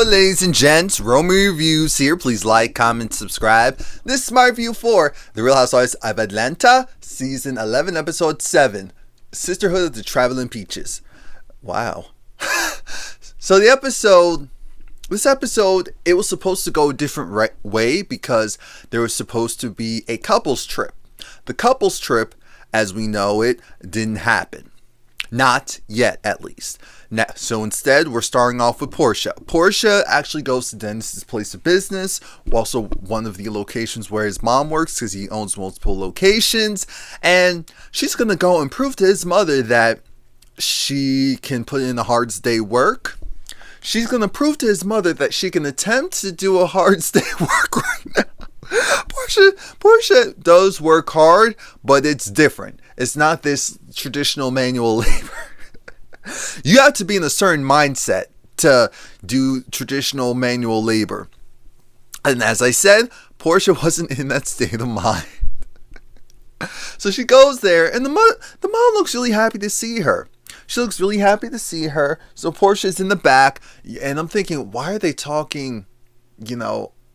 Hello, ladies and gents. Romie Reviews here. Please like, comment, subscribe. This is my review for The Real Housewives of Atlanta, Season 11, Episode 7, Sisterhood of the Traveling Peaches. Wow. So this episode, it was supposed to go a different way because there was supposed to be a couples trip. The couples trip, as we know it, didn't happen. Not yet, at least. Now, so instead, we're starting off with Portia. Portia actually goes to Dennis's place of business, also one of the locations where his mom works because he owns multiple locations. And she's going to go and prove to his mother that she can put in a hard day's work. She's going to prove to his mother that she can attempt to do a hard day's work right now. Portia does work hard, but it's different. It's not this traditional manual labor. You have to be in a certain mindset to do traditional manual labor. And as I said, Portia wasn't in that state of mind. So she goes there, and the mom looks really happy to see her. She looks really happy to see her. So Portia's in the back, and I'm thinking, why are they talking,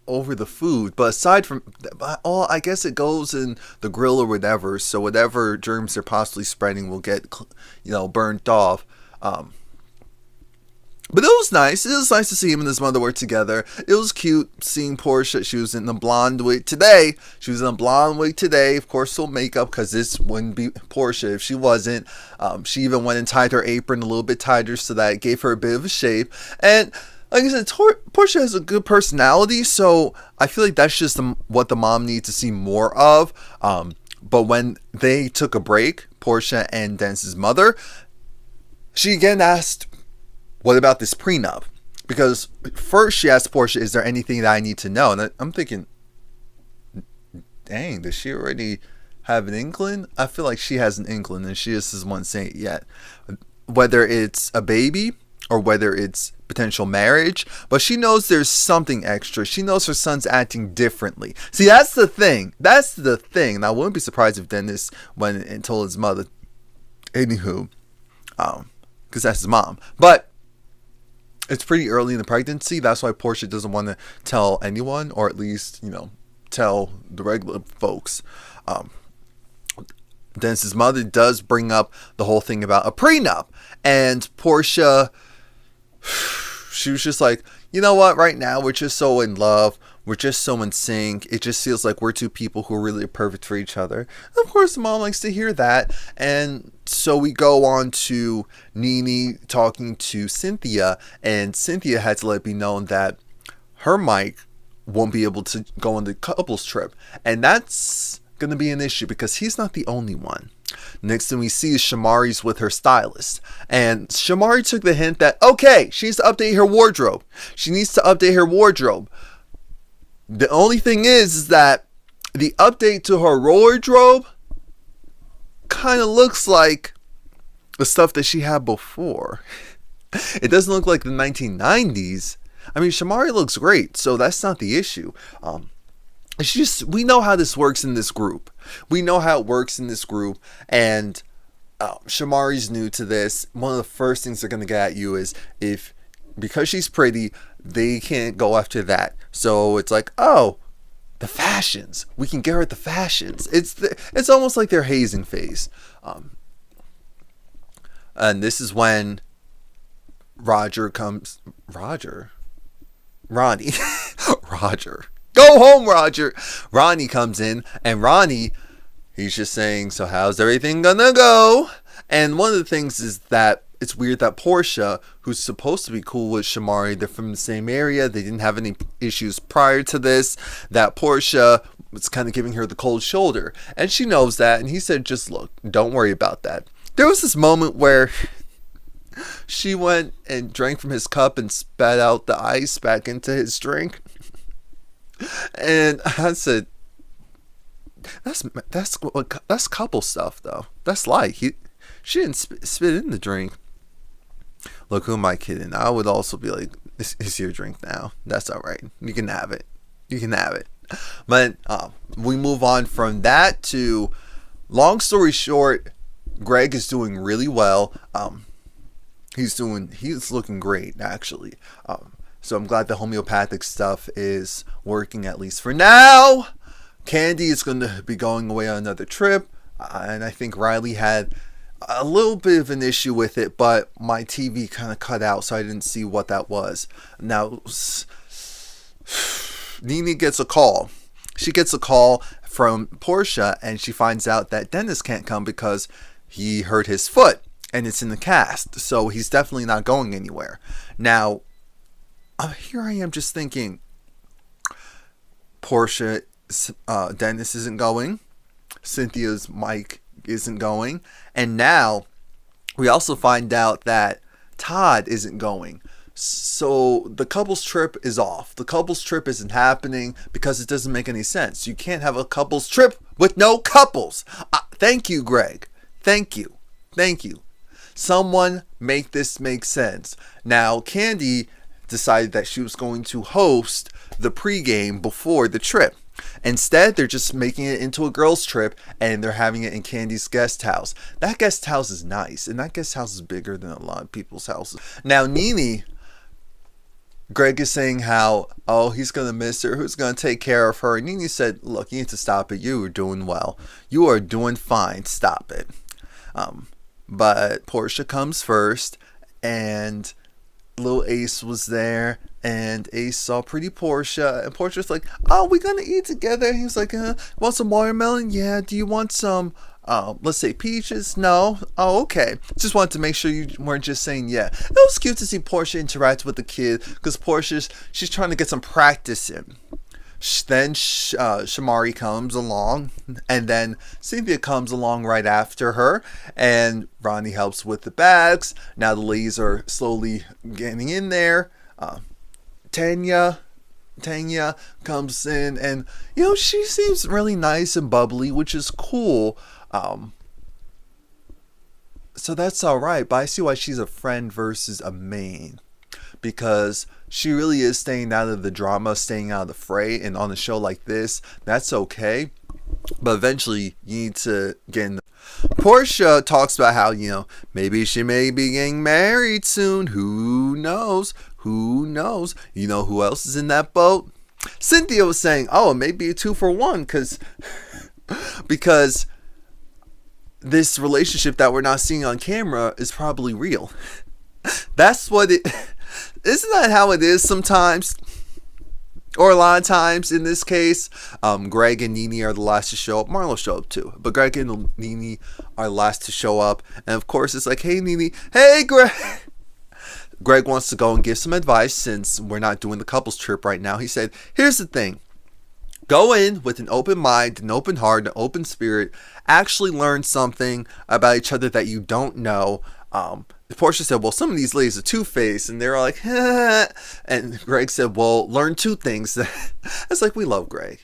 over the food? But aside from that, I guess it goes in the grill or whatever, so whatever germs they're possibly spreading will get burnt off. But it was nice. It was nice to see him and his mother work together. It was cute seeing Portia. She was in a blonde wig today. Of course, full makeup, because this wouldn't be Portia if she wasn't. She even went and tied her apron a little bit tighter so that it gave her a bit of a shape. And like I said, Portia has a good personality, so I feel like that's just what the mom needs to see more of. But when they took a break, Portia and Dennis's mother, she again asked, what about this prenup? Because first she asked Portia, is there anything that I need to know? And I'm thinking, dang, does she already have an inkling? I feel like she has an inkling and she just isn't one saying it yet. Whether it's a baby or whether it's potential marriage, but she knows there's something extra. She knows her son's acting differently. See, that's the thing. And I wouldn't be surprised if Dennis went and told his mother. Anywho, because that's his mom. But it's pretty early in the pregnancy. That's why Portia doesn't want to tell anyone, or at least, tell the regular folks. Dennis's mother does bring up the whole thing about a prenup. And Portia, she was just like, you know what, right now we're just so in love. We're just so in sync. It just feels like we're two people who are really perfect for each other. And of course, the mom likes to hear that. And so we go on to Nene talking to Cynthia. And Cynthia had to let me know that her mic won't be able to go on the couples trip. And that's going to be an issue because he's not the only one. Next thing we see is Shamari's with her stylist. And Shamari took the hint that, okay, she needs to update her wardrobe. The only thing is that the update to her wardrobe kind of looks like the stuff that she had before. It doesn't look like the 1990s. I mean, Shamari looks great, so that's not the issue. It's just, we know how this works in this group. And Shamari's new to this. One of the first things they're going to get at you is because she's pretty, they can't go after that. So it's like, oh, the fashions. We can get her at the fashions. It's almost like their hazing phase. And this is when Ronnie. Roger. Go home, Roger. Ronnie comes in, and Ronnie, he's just saying, so how's everything gonna go? And one of the things is that it's weird that Portia, who's supposed to be cool with Shamari, they're from the same area, they didn't have any issues prior to this, that Portia was kind of giving her the cold shoulder. And she knows that, and he said, just look, don't worry about that. There was this moment where she went and drank from his cup and spat out the ice back into his drink. And I said, that's couple stuff, though. That's like she didn't spit in the drink. Look, who am I kidding? I would also be like, it's your drink now. That's all right. You can have it. But we move on from that to, long story short, Greg is doing really well. He's looking great, actually. So I'm glad the homeopathic stuff is working, at least for now. Candy is going to be going away on another trip. And I think Riley had a little bit of an issue with it, but my TV kind of cut out, so I didn't see what that was. Now, Nene gets a call. She gets a call from Portia, and she finds out that Dennis can't come because he hurt his foot, and it's in the cast. So he's definitely not going anywhere. Now, here I am just thinking, Portia, Dennis isn't going. Cynthia's Mike isn't going. And now we also find out that Todd isn't going. So the couples trip is off. The couples trip isn't happening because it doesn't make any sense. You can't have a couples trip with no couples. Thank you, Greg. Thank you. Someone make this make sense. Now, Candy decided that she was going to host the pregame before the trip. Instead, they're just making it into a girls' trip, and they're having it in Candy's guest house. That guest house is nice, and that guest house is bigger than a lot of people's houses. Now, Nene, Greg is saying how, he's going to miss her. Who's going to take care of her? And Nene said, look, you need to stop it. You are doing well. You are doing fine. Stop it. But Portia comes first, and little Ace was there, and Ace saw pretty Portia, and Portia's like, we're gonna eat together. And he's like, want some watermelon? Yeah. Do you want some let's say peaches? No. Okay. Just wanted to make sure you weren't just saying yeah. It was cute to see Portia interact with the kid, because she's trying to get some practice in. Then Shamari comes along, and then Cynthia comes along right after her, and Ronnie helps with the bags. Now the ladies are slowly getting in there. Tanya comes in, and she seems really nice and bubbly, which is cool. So that's all right, but I see why she's a friend versus a main, because she really is staying out of the drama, staying out of the fray, and on a show like this, that's okay. But eventually, you need to get in. Portia talks about how, maybe she may be getting married soon. Who knows? You know who else is in that boat? Cynthia was saying, it may be a 2-for-1, because this relationship that we're not seeing on camera is probably real. That's what it... Isn't that how it is sometimes? Or a lot of times in this case, Greg and Nene are the last to show up. Marlo showed up too, but Greg and Nene are last to show up. And of course, it's like, hey, Nene, hey, Greg. Greg wants to go and give some advice since we're not doing the couples trip right now. He said, here's the thing. Go in with an open mind, an open heart, an open spirit. Actually learn something about each other that you don't know. Portia said, well, some of these ladies are two-faced, and they're like, and Greg said, well, learn 2 things. It's like, we love Greg.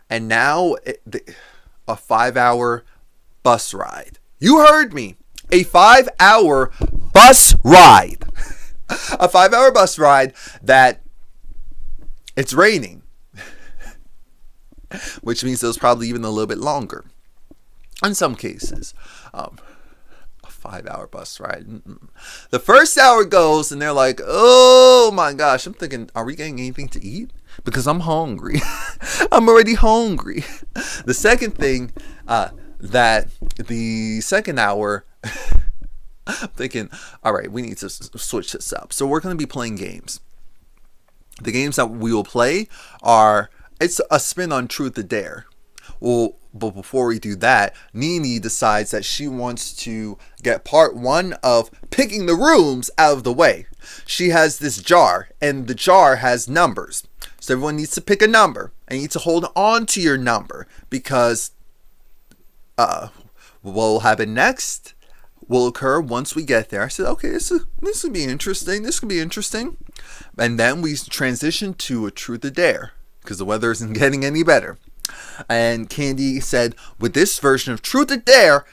And now a 5-hour bus ride. You heard me. A 5-hour bus ride. A 5-hour bus ride that it's raining, which means it was probably even a little bit longer in some cases. A 5-hour bus ride. The first hour goes, and they're like, oh my gosh. I'm thinking, are we getting anything to eat? Because I'm hungry. I'm already hungry. The second thing, that the second hour, I'm thinking, all right, we need to switch this up. So we're going to be playing games. The games that we will play it's a spin on Truth or Dare. Well, but before we do that, Nene decides that she wants to get part 1 of picking the rooms out of the way. She has this jar, and the jar has numbers. So everyone needs to pick a number, and you need to hold on to your number, because what will happen next will occur once we get there. I said, okay, this could be interesting. And then we transition to a Truth or Dare, because the weather isn't getting any better. And Candy said, with this version of Truth or Dare,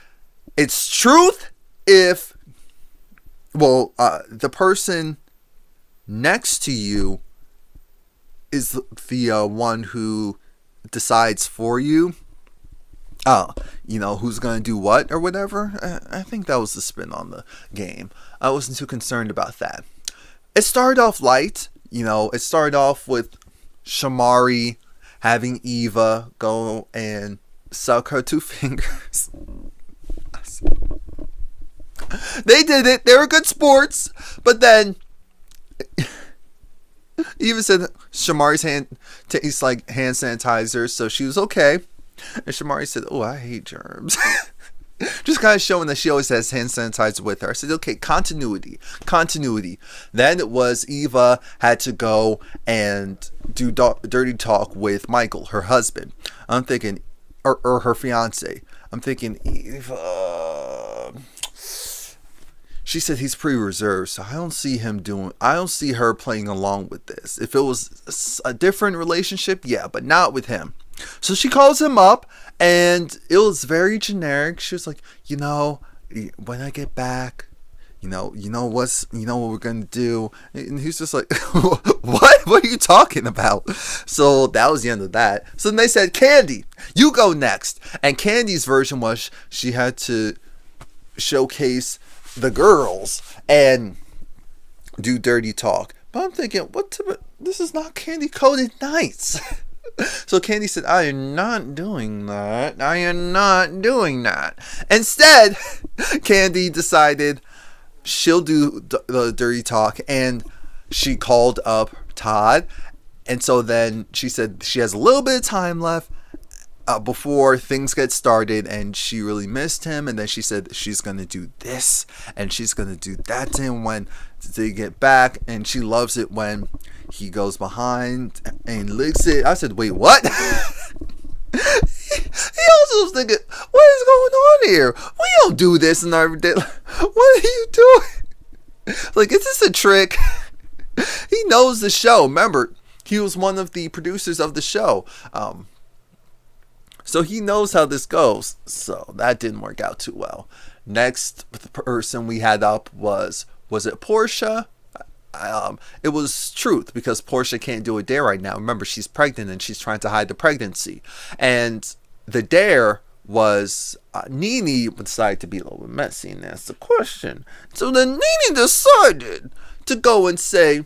it's truth if, the person next to you is the one who decides for you. Who's going to do what or whatever. I think that was the spin on the game. I wasn't too concerned about that. it started off light. It started off with Shamari having Eva go and suck her 2 fingers. They did it. They were good sports. But then Eva said Shamari's hand tastes like hand sanitizer, so she was okay. And Shamari said, "Oh, I hate germs." Just kind of showing that she always has hand sanitizer with her. I said, okay, continuity. Then it was Eva had to go and do dirty talk with Michael, her husband. I'm thinking, or her fiance. I'm thinking, Eva. She said he's pretty reserved, so I don't see her playing along with this. If it was a different relationship, yeah, but not with him. So she calls him up, and it was very generic. She was like, when I get back, what we're gonna do. And he's just like, what are you talking about? So that was the end of that. So then they said, Candy, you go next. And Candy's version was she had to showcase the girls and do dirty talk. But I'm thinking, this is not Candy Coded Nights. So Candy said, I am not doing that. Instead, Candy decided she'll do the dirty talk, and she called up Todd. And so then she said she has a little bit of time left before things get started, and she really missed him. And then she said she's going to do this and she's going to do that to him when they get back. And she loves it when he goes behind and licks it. I said, wait, what? He also was thinking, what is going on here? We don't do this in our day. What are you doing? Like, is this a trick? He knows the show. Remember, he was one of the producers of the show. So he knows how this goes. So that didn't work out too well. Next person we had up was it Portia? It was Truth, because Portia can't do a dare right now. Remember, she's pregnant and she's trying to hide the pregnancy. And the dare was Nene decided to be a little bit messy and ask the question. So then Nene decided to go and say,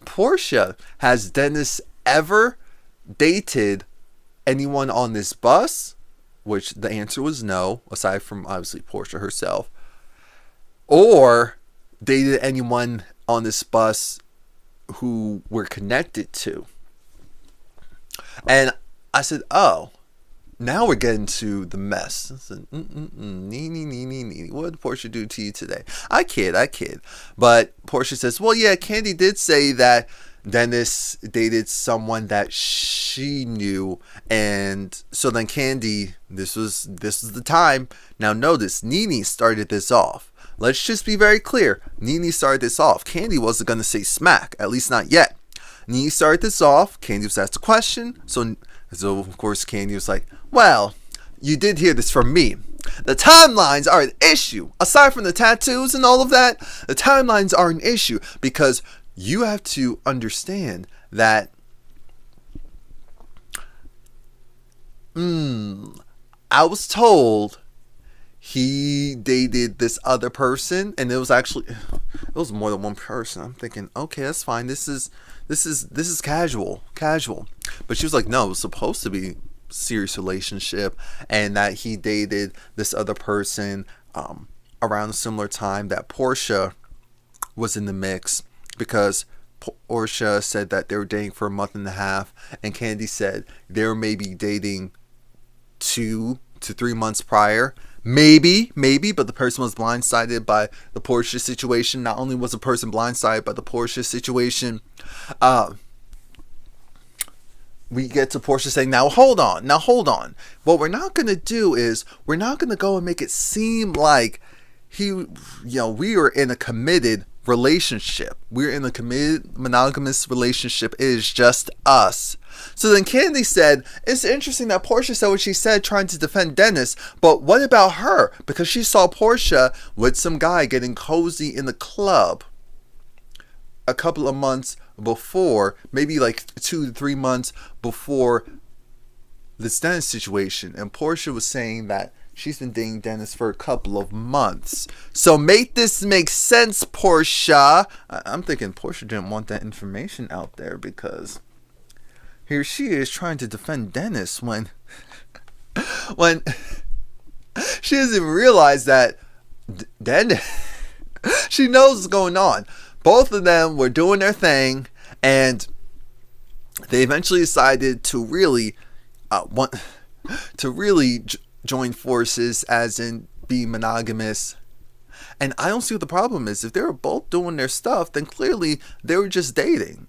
Portia, has Dennis ever dated anyone on this bus? Which the answer was no, aside from obviously Portia herself. Or dated anyone on this bus who we're connected to. And I said, oh, now we're getting to the mess. I said, Nene, what did Portia do to you today? I kid. But Portia says, well, yeah, Candy did say that Dennis dated someone that she knew. And so then Candy, this was the time. Now notice, Nene started this off. Let's just be very clear. Nene started this off. Candy wasn't going to say smack, at least not yet. Nene started this off. Candy was asked a question. So of course Candy was like, well, you did hear this from me. The timelines are an issue. Aside from the tattoos and all of that, the timelines are an issue because you have to understand that I was told he dated this other person, and it was more than one person. I'm thinking, okay, that's fine. This is casual. But she was like, no, it was supposed to be serious relationship, and that he dated this other person around a similar time that Portia was in the mix, because Portia said that they were dating for a month and a half, and Candy said they were maybe dating 2 to 3 months prior. Maybe, but the person was blindsided by the Portia situation. Not only was the person blindsided by the Portia situation, we get to Portia saying, now hold on. What we're not going to do is, we're not going to go and make it seem like we were in a committed relationship. We're in a committed monogamous relationship. It is just us. So then Candy said, it's interesting that Portia said what she said trying to defend Dennis, but what about her? Because she saw Portia with some guy getting cozy in the club a couple of months before, maybe like 2 to 3 months before this Dennis situation. And Portia was saying that she's been dating Dennis for a couple of months. So make this make sense, Portia. I'm thinking Portia didn't want that information out there because here she is trying to defend Dennis when she doesn't even realize that Dennis, she knows what's going on. Both of them were doing their thing, and they eventually decided to really join forces, as in be monogamous. And I don't see what the problem is. If they were both doing their stuff, then clearly they were just dating.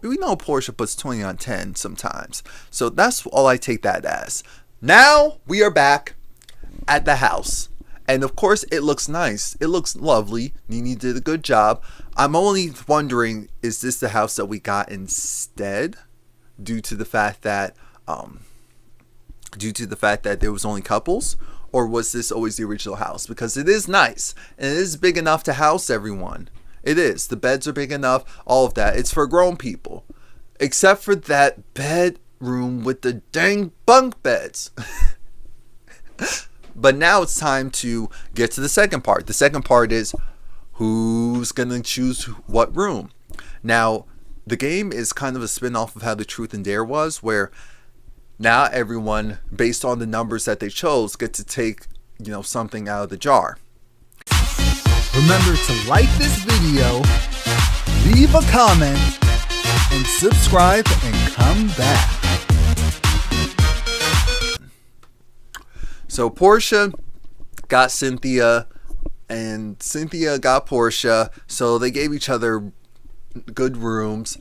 We know Portia puts 20 on 10 sometimes. So that's all I take that as. Now we are back at the house. And of course it looks nice. It looks lovely. Nene did a good job. I'm only wondering, is this the house that we got instead? Due to the fact that there was only couples? Or was this always the original house? Because it is nice. And it is big enough to house everyone. It is. The beds are big enough. All of that. It's for grown people. Except for that bedroom with the dang bunk beds. But now it's time to get to the second part. The second part is who's going to choose what room. Now, the game is kind of a spin-off of how the Truth and Dare was, where now everyone, based on the numbers that they chose, get to take, something out of the jar. Remember to like this video, leave a comment, and subscribe and come back. So Portia got Cynthia, and Cynthia got Portia, so they gave each other good rooms.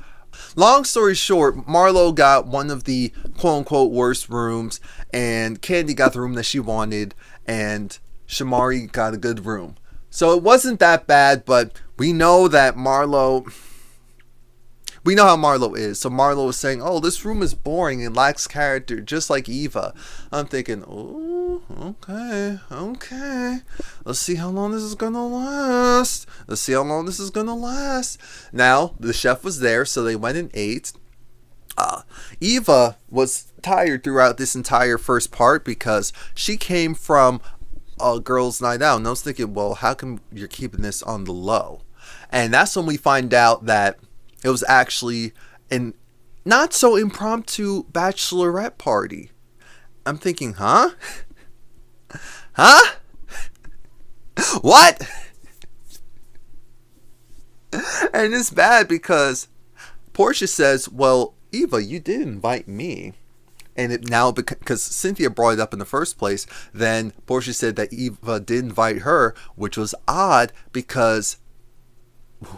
Long story short, Marlo got one of the quote-unquote worst rooms, and Candy got the room that she wanted, and Shamari got a good room. So it wasn't that bad, but we know that we know how Marlo is. So Marlo was saying, oh, this room is boring and lacks character, just like Eva. I'm thinking, oh, okay. Let's see how long this is going to last. Now, the chef was there, so they went and ate. Eva was tired throughout this entire first part because she came from a girls' night out. And I was thinking, well, how come you're keeping this on the low? And that's when we find out that it was actually an not so impromptu bachelorette party. I'm thinking, huh? What? And it's bad because Portia says, well, Eva, you did invite me. And it now, because Cynthia brought it up in the first place, then Portia said that Eva did invite her, which was odd because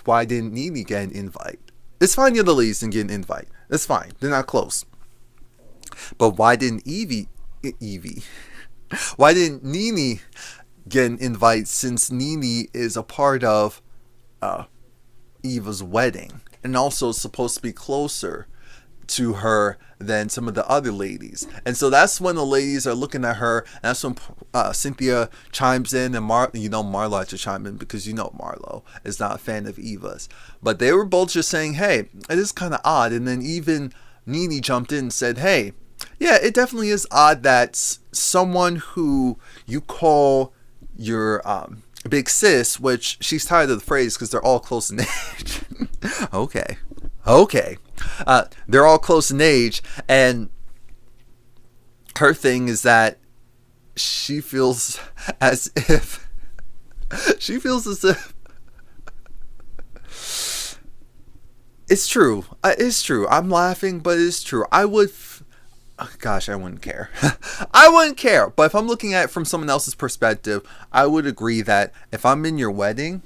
why didn't Nene get an invite? It's fine the other ladies didn't get an invite. That's fine. They're not close. But why didn't why didn't Nene get an invite, since Nene is a part of Eva's wedding and also supposed to be closer to her than some of the other ladies? And so that's when the ladies are looking at her, and that's when Cynthia chimes in, and Marlo had to chime in because Marlo is not a fan of Eva's. But they were both just saying, hey, it is kind of odd. And then even Nene jumped in and said, hey, yeah, it definitely is odd that someone who you call your big sis, which she's tired of the phrase because they're all close in age. Okay. They're all close in age, and her thing is that she feels as if it's true. It's true. I'm laughing, but it's true. I wouldn't care. I wouldn't care. But if I'm looking at it from someone else's perspective, I would agree that if I'm in your wedding,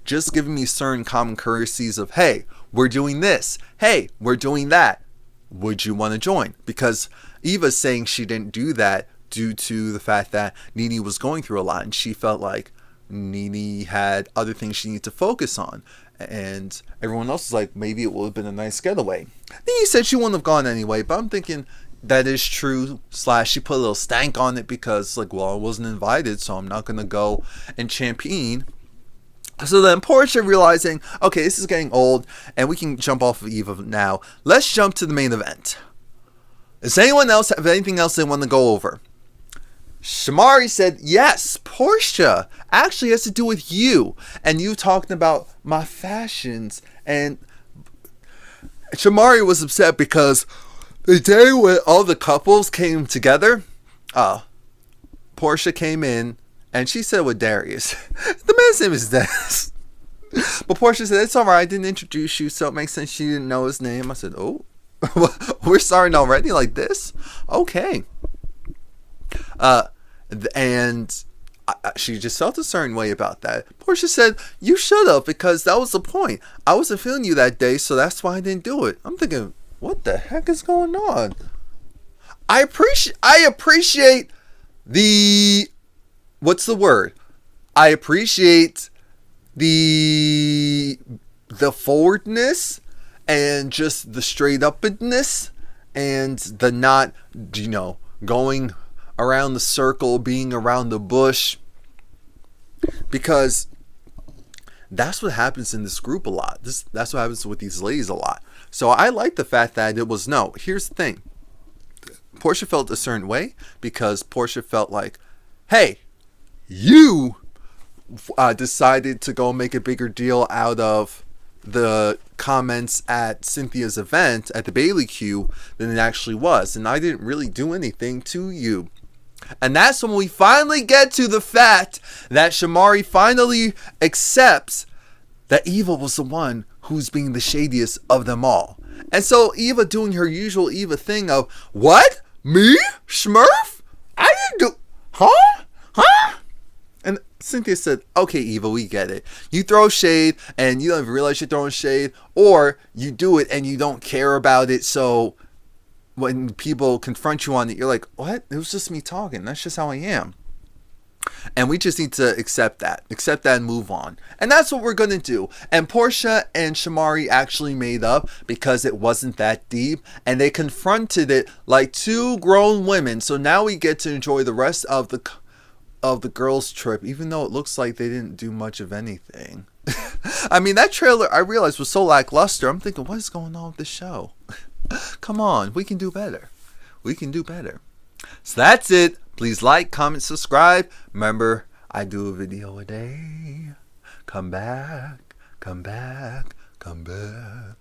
just giving me certain common courtesies of, hey, we're doing this. Hey, we're doing that. Would you want to join? Because Eva's saying she didn't do that due to the fact that Nene was going through a lot, and she felt like Nene had other things she needed to focus on. And everyone else is like, maybe it would have been a nice getaway. Nene said she wouldn't have gone anyway, but I'm thinking that is true. / she put a little stank on it because, I wasn't invited, so I'm not going to go and champagne. So then Portia, realizing, okay, this is getting old, and we can jump off of Eva now. Let's jump to the main event. Does anyone else have anything else they want to go over? Shamari said, yes, Portia actually has to do with you. And you talking about my fashions. And Shamari was upset because the day when all the couples came together, Portia came in and she said with Darius, the man's name is Dennis. But Portia said, it's alright, I didn't introduce you, so it makes sense she didn't know his name. I said, oh, we're starting already like this? Okay. And she just felt a certain way about that. Portia said, you should have, because that was the point. I wasn't feeling you that day, so that's why I didn't do it. I'm thinking, what the heck is going on? I appreciate the, what's the word? I appreciate the forwardness and just the straight upness and the not, going around the circle, being around the bush, because that's what happens in this group a lot. That's what happens with these ladies a lot. So I like the fact that it was no. Here's the thing. Portia felt a certain way because Portia felt like, hey, you decided to go make a bigger deal out of the comments at Cynthia's event at the Bailey Q than it actually was. And I didn't really do anything to you. And that's when we finally get to the fact that Shamari finally accepts that Eva was the one who's being the shadiest of them all. And so Eva doing her usual Eva thing of, what? Me? Smurf? I didn't do... Huh? And Cynthia said, okay, Eva, we get it. You throw shade and you don't even realize you're throwing shade, or you do it and you don't care about it, so when people confront you on it, you're like, what? It was just me talking. That's just how I am. And we just need to accept that and move on. And that's what we're going to do. And Portia and Shamari actually made up because it wasn't that deep. And they confronted it like two grown women. So now we get to enjoy the rest of the girls' trip, even though it looks like they didn't do much of anything. I mean, that trailer, I realized, was so lackluster. I'm thinking, what is going on with this show? Come on, we can do better. We can do better. So that's it. Please like, comment, subscribe. Remember, I do a video a day. Come back, come back, come back.